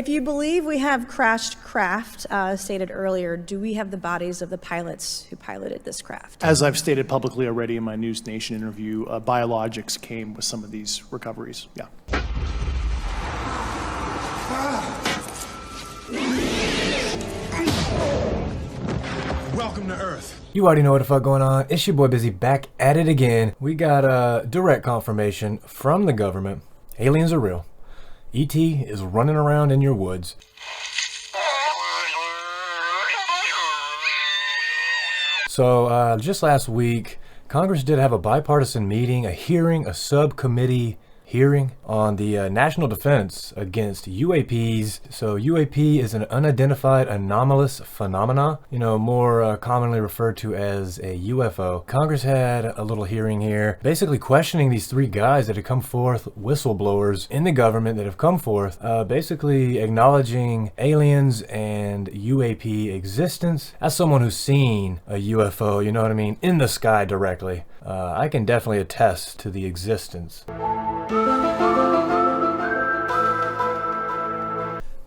If you believe we have crashed craft, stated earlier, do we have the bodies of the pilots who piloted this craft? As I've stated publicly already in my News Nation interview, biologics came with some of these recoveries. Yeah. Welcome to Earth. You already know what the fuck going on. It's your boy Busy back at it again. We got direct confirmation from the government. Aliens are real. ET is running around in your woods. So just last week, Congress did have a bipartisan meeting, a hearing, a subcommittee hearing on the national defense against UAPs. So UAP is an unidentified anomalous phenomena, more commonly referred to as a UFO. Congress had a little hearing here, basically questioning these three guys that have come forth, whistleblowers in the government that have come forth, basically acknowledging aliens and UAP existence. As someone who's seen a UFO, you know what I mean, in the sky directly, I can definitely attest to the existence.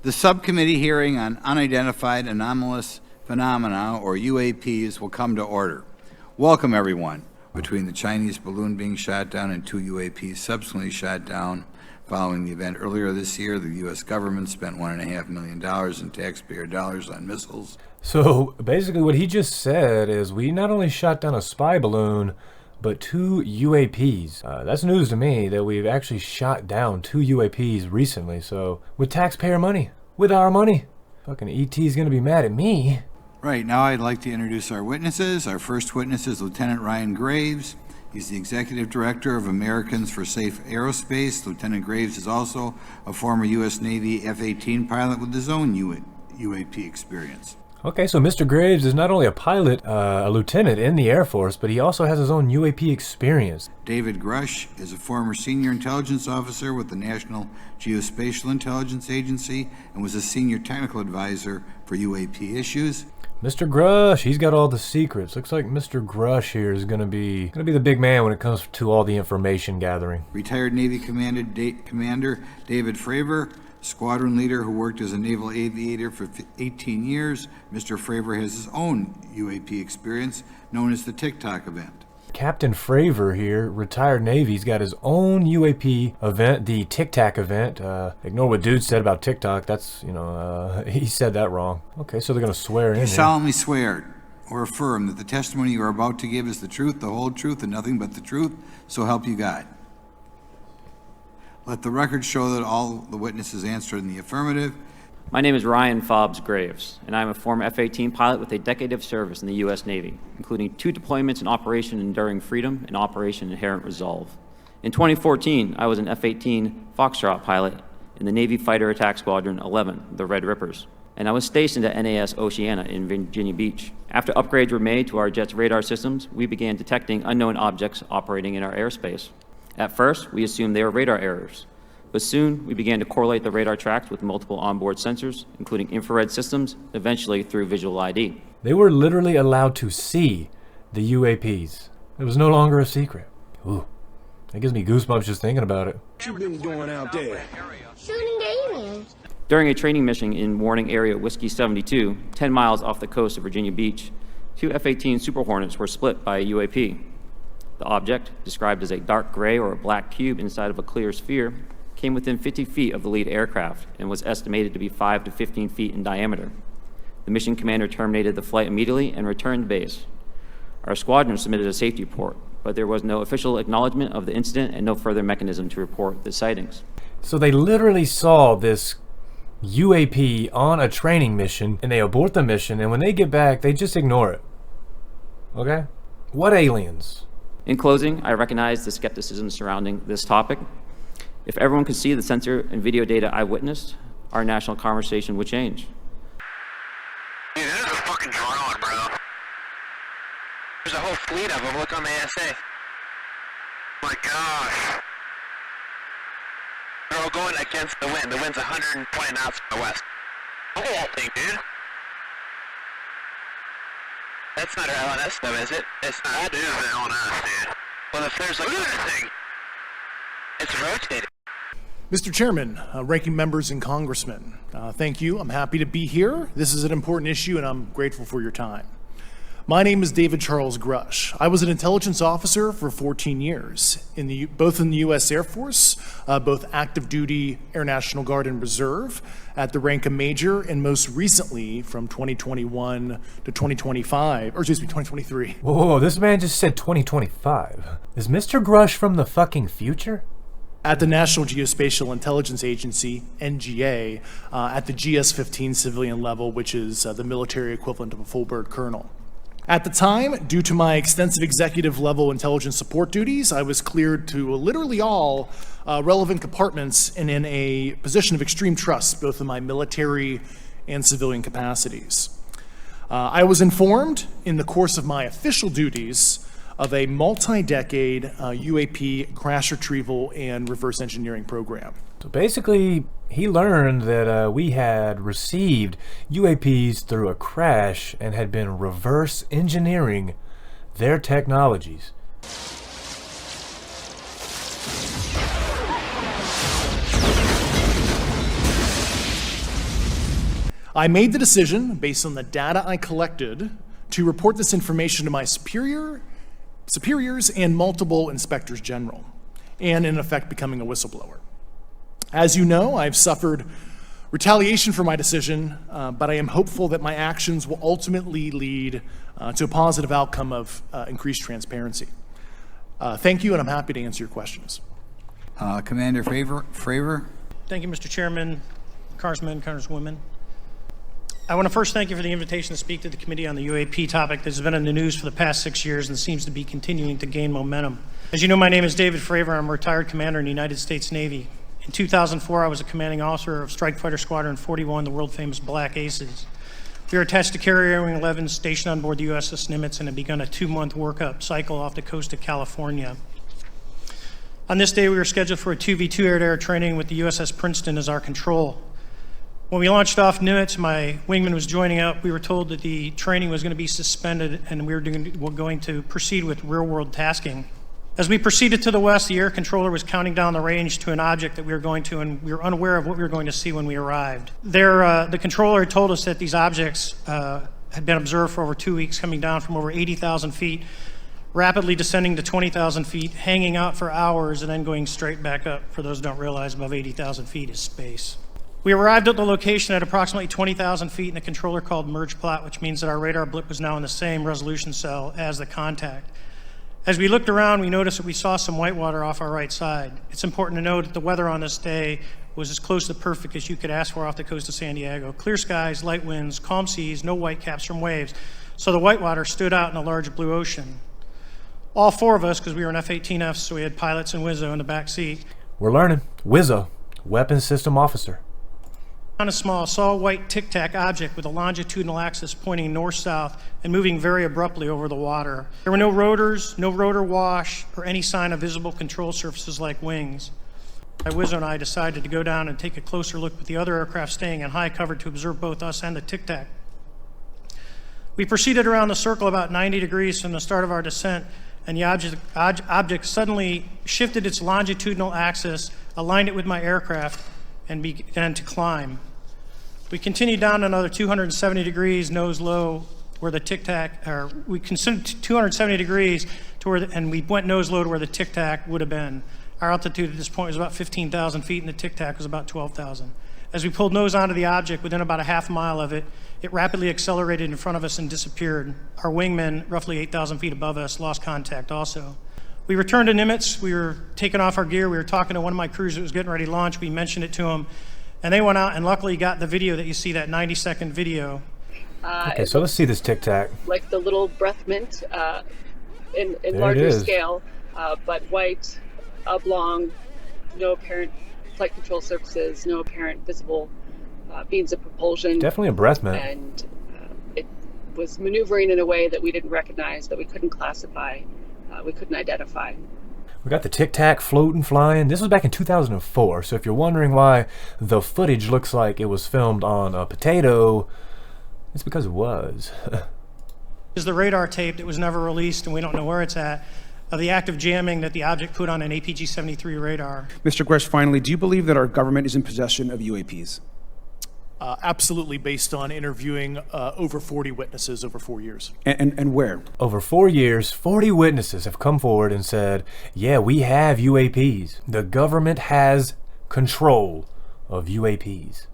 The subcommittee hearing on unidentified anomalous phenomena, or UAPs, will come to order. Welcome, everyone. Between the Chinese balloon being shot down and two UAPs subsequently shot down following the event earlier this year, the U.S. government spent $1.5 million in taxpayer dollars on missiles. So basically what he just said is we not only shot down a spy balloon, but two UAPs. That's news to me that we've actually shot down two UAPs recently. So with taxpayer money, with our money, fucking ET's gonna be mad at me. Right, now I'd like to introduce our witnesses. Our first witness is Lieutenant Ryan Graves. He's the Executive Director of Americans for Safe Aerospace. Lieutenant Graves is also a former U.S. Navy F-18 pilot with his own UAP experience. Okay, so Mr. Graves is not only a pilot, a lieutenant in the Air Force, but he also has his own UAP experience. David Grusch is a former senior intelligence officer with the National Geospatial Intelligence Agency and was a senior technical advisor for UAP issues. Mr. Grusch, he's got all the secrets. Looks like Mr. Grusch here is gonna be the big man when it comes to all the information gathering. Retired Navy Commander David Fravor, squadron leader who worked as a naval aviator for 18 years. Mr. Fravor has his own UAP experience, known as the TikTok event. Captain Fravor here, retired Navy, he's got his own UAP event, the Tic Tac event. Ignore what dude said about TikTok. That's, he said that wrong. Okay, so they're gonna swear in. You solemnly swear or affirm that the testimony you are about to give is the truth, the whole truth, and nothing but the truth, so help you God. Let the record show that all the witnesses answered in the affirmative. My name is Ryan Fobbs Graves, and I'm a former F-18 pilot with a decade of service in the U.S. Navy, including 2 deployments in Operation Enduring Freedom and Operation Inherent Resolve. In 2014, I was an F-18 Foxtrot pilot in the Navy Fighter Attack Squadron 11, the Red Rippers, and I was stationed at NAS Oceana in Virginia Beach. After upgrades were made to our jet's radar systems, we began detecting unknown objects operating in our airspace. At first, we assumed they were radar errors, but soon we began to correlate the radar tracks with multiple onboard sensors, including infrared systems, eventually through visual ID. They were literally allowed to see the UAPs. It was no longer a secret. Ooh, that gives me goosebumps just thinking about it. What you been doing out there? Shooting aliens. During a training mission in Warning Area Whiskey 72, 10 miles off the coast of Virginia Beach, 2 F-18 Super Hornets were split by a UAP. The object, described as a dark gray or a black cube inside of a clear sphere, came within 50 feet of the lead aircraft and was estimated to be 5 to 15 feet in diameter. The mission commander terminated the flight immediately and returned to base. Our squadron submitted a safety report, but there was no official acknowledgement of the incident and no further mechanism to report the sightings. So they literally saw this UAP on a training mission and they abort the mission, and when they get back, they just ignore it. Okay? What aliens? In closing, I recognize the skepticism surrounding this topic. If everyone could see the sensor and video data I witnessed, our national conversation would change. Dude, that is a fucking drone, bro. There's a whole fleet of them. Look on the ASA. Oh my gosh. They're all going against the wind. The wind's 120 knots from the west. Look at that thing, dude. That's not our LNS though, is it? It's not. That is the LNS, dude. Well, if there's like... Look at that thing! It's rotating. Mr. Chairman, ranking members and congressmen, thank you. I'm happy to be here. This is an important issue, and I'm grateful for your time. My name is David Charles Grusch. I was an intelligence officer for 14 years, both in the U.S. Air Force, both active duty, Air National Guard, and Reserve, at the rank of major, and most recently from 2021 to 2023. Whoa, this man just said 2025. Is Mr. Grusch from the fucking future? At the National Geospatial Intelligence Agency, NGA, at the GS-15 civilian level, which is the military equivalent of a full bird colonel. At the time, due to my extensive executive level intelligence support duties, I was cleared to literally all relevant compartments and in a position of extreme trust, both in my military and civilian capacities. I was informed in the course of my official duties of a multi-decade UAP crash retrieval and reverse engineering program. So basically, he learned that we had received UAPs through a crash and had been reverse engineering their technologies. I made the decision, based on the data I collected, to report this information to my superiors and multiple inspectors general, and in effect becoming a whistleblower. As you know, I've suffered retaliation for my decision, but I am hopeful that my actions will ultimately lead to a positive outcome of increased transparency. Thank you, and I'm happy to answer your questions. Commander Fravor? Thank you, Mr. Chairman, Congressmen, Congresswomen. I want to first thank you for the invitation to speak to the committee on the UAP topic that has been in the news for the past 6 years and seems to be continuing to gain momentum. As you know, my name is David Fravor. I'm a retired commander in the United States Navy. In 2004, I was a commanding officer of Strike Fighter Squadron 41, the world-famous Black Aces. We were attached to Carrier Wing 11, stationed on board the USS Nimitz, and had begun a 2-month workup cycle off the coast of California. On this day, we were scheduled for a 2v2 air-to-air training with the USS Princeton as our control. When we launched off Nimitz, my wingman was joining up. We were told that the training was going to be suspended and we were going to proceed with real-world tasking. As we proceeded to the west, the air controller was counting down the range to an object that we were going to, and we were unaware of what we were going to see when we arrived. The controller had told us that these objects had been observed for over 2 weeks, coming down from over 80,000 feet, rapidly descending to 20,000 feet, hanging out for hours, and then going straight back up. For those who don't realize, above 80,000 feet is space. We arrived at the location at approximately 20,000 feet, and the controller called merge plot, which means that our radar blip was now in the same resolution cell as the contact. As we looked around, we noticed that we saw some whitewater off our right side. It's important to note that the weather on this day was as close to perfect as you could ask for off the coast of San Diego. Clear skies, light winds, calm seas, no whitecaps from waves. So the whitewater stood out in a large blue ocean. All 4 of us, because we were in F-18Fs, so we had pilots and Wizzo in the back seat. We're learning. Wizzo, weapons system officer. On a small, saw a white tic-tac object with a longitudinal axis pointing north-south and moving very abruptly over the water. There were no rotors, no rotor wash, or any sign of visible control surfaces like wings. My Wizzo and I decided to go down and take a closer look with the other aircraft staying in high cover to observe both us and the tic-tac. We proceeded around the circle about 90 degrees from the start of our descent, and the object suddenly shifted its longitudinal axis, aligned it with my aircraft, and began to climb. We continued down another 270 degrees, nose low, where the tic-tac, or we considered 270 degrees to where, and we went nose low to where the tic-tac would have been. Our altitude at this point was about 15,000 feet, and the tic-tac was about 12,000. As we pulled nose onto the object, within about a half mile of it, it rapidly accelerated in front of us and disappeared. Our wingman, roughly 8,000 feet above us, lost contact also. We returned to Nimitz. We were taking off our gear. We were talking to one of my crews that was getting ready to launch. We mentioned it to them, and they went out and luckily got the video that you see, that 90-second video. Okay, so let's see this tic-tac. Like the little breath mint in larger scale, but white, oblong, no apparent flight control surfaces, no apparent visible means of propulsion. Definitely a breath mint. And it was maneuvering in a way that we didn't recognize, that we couldn't classify. We couldn't identify. We got the tic-tac floating, flying. This was back in 2004, so if you're wondering why the footage looks like it was filmed on a potato, it's because it was. Is the radar tape that was never released, and we don't know where it's at. of the act of jamming that the object put on an APG-73 radar. Mr. Grusch, finally, do you believe that our government is in possession of UAPs? Absolutely, based on interviewing over 40 witnesses over 4 years. And where? Over 4 years, 40 witnesses have come forward and said, yeah, we have UAPs. The government has control of UAPs.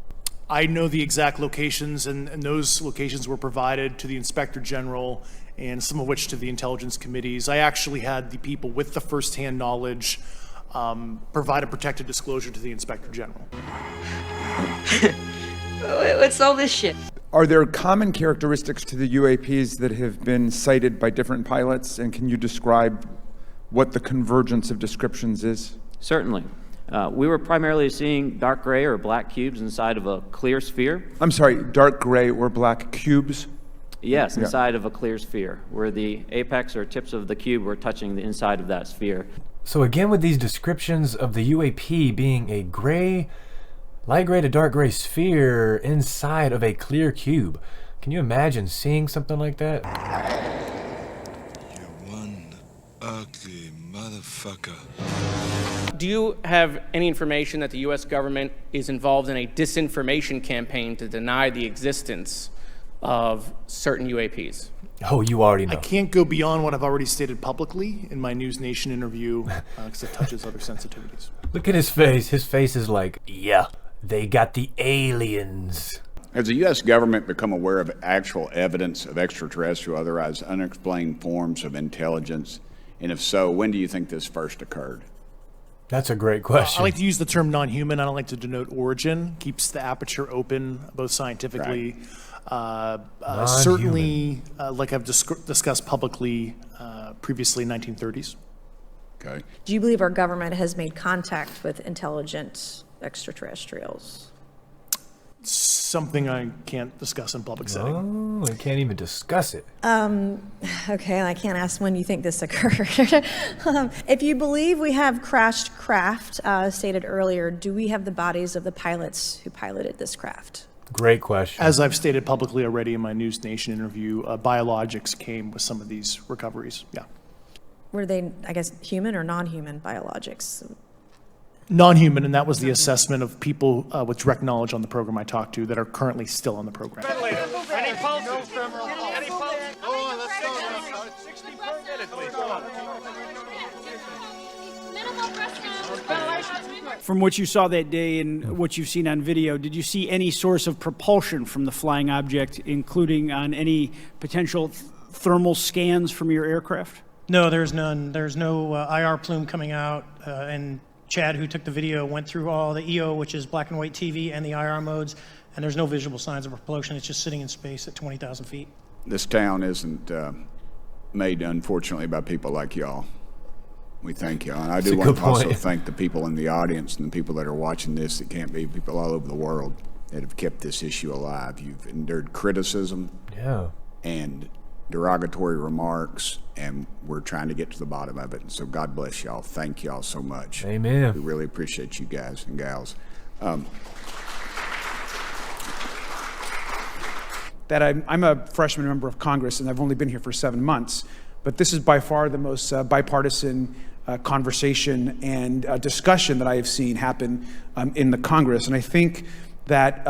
I know the exact locations, and those locations were provided to the Inspector General and some of which to the intelligence committees. I actually had the people with the firsthand knowledge provide a protected disclosure to the Inspector General. What's all this shit? Are there common characteristics to the UAPs that have been cited by different pilots, and can you describe what the convergence of descriptions is? Certainly. We were primarily seeing dark gray or black cubes inside of a clear sphere. I'm sorry, dark gray or black cubes? Yes, inside of a clear sphere, where the apex or tips of the cube were touching the inside of that sphere. So again, with these descriptions of the UAP being a gray, light gray to dark gray sphere inside of a clear cube, can you imagine seeing something like that? You one ugly motherfucker. Do you have any information that the U.S. government is involved in a disinformation campaign to deny the existence of certain UAPs? Oh, you already know. I can't go beyond what I've already stated publicly in my News Nation interview because it touches other sensitivities. Look at his face. His face is like, yeah, they got the aliens. Has the U.S. government become aware of actual evidence of extraterrestrial, otherwise unexplained forms of intelligence? And if so, when do you think this first occurred? That's a great question. I like to use the term non-human. I don't like to denote origin. Keeps the aperture open, both scientifically. Right. Certainly, like I've discussed publicly previously, 1930s. Okay. Do you believe our government has made contact with intelligent extraterrestrials? Something I can't discuss in public setting. Oh, we can't even discuss it. Okay, I can't ask when you think this occurred. If you believe we have crashed craft, stated earlier, do we have the bodies of the pilots who piloted this craft? Great question. As I've stated publicly already in my News Nation interview, biologics came with some of these recoveries. Yeah. Were they, I guess, human or non-human biologics? Non-human, and that was the assessment of people with direct knowledge on the program I talked to that are currently still on the program. Any pulses? Any pulses? Go on, let's go. 60 per minute, please. Go on. From what you saw that day and what you've seen on video, did you see any source of propulsion from the flying object, including on any potential thermal scans from your aircraft? No, there's none. There's no IR plume coming out, and Chad, who took the video, went through all the EO, which is black and white TV, and the IR modes, and there's no visible signs of propulsion. It's just sitting in space at 20,000 feet. This town isn't made, unfortunately, by people like y'all. We thank y'all. And I do want to also thank the people in the audience and the people that are watching this that can't be, people all over the world that have kept this issue alive. You've endured criticism and derogatory remarks, and we're trying to get to the bottom of it. And so God bless y'all. Thank y'all so much. Amen. We really appreciate you guys and gals. That I'm a freshman member of Congress, and I've only been here for 7 months, but this is by far the most bipartisan conversation and discussion that I have seen happen in the Congress. And I think that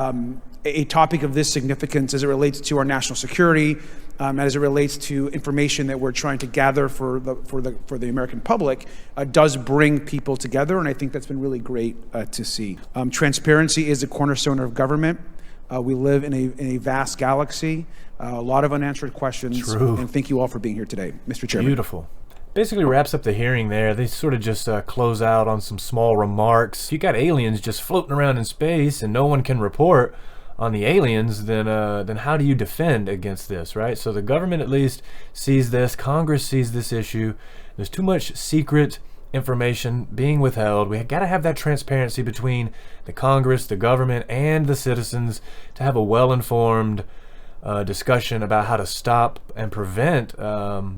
a topic of this significance as it relates to our national security, as it relates to information that we're trying to gather for the American public, does bring people together, and I think that's been really great to see. Transparency is a cornerstone of government. We live in a vast galaxy, a lot of unanswered questions. True. And thank you all for being here today, Mr. Chairman. Beautiful. Basically wraps up the hearing there. They sort of just close out on some small remarks. If you got aliens just floating around in space and no one can report on the aliens, then how do you defend against this, right? So the government at least sees this. Congress sees this issue. There's too much secret information being withheld. We got to have that transparency between the Congress, the government, and the citizens to have a well-informed discussion about how to stop and prevent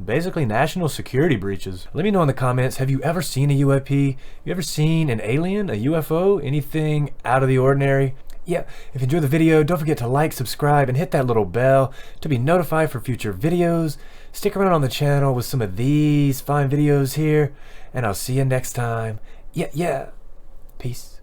basically national security breaches. Let me know in the comments, have you ever seen a UAP? You ever seen an alien, a UFO, anything out of the ordinary? Yeah, if you enjoyed the video, don't forget to like, subscribe, and hit that little bell to be notified for future videos. Stick around on the channel with some of these fine videos here, and I'll see you next time. Yeah. Peace.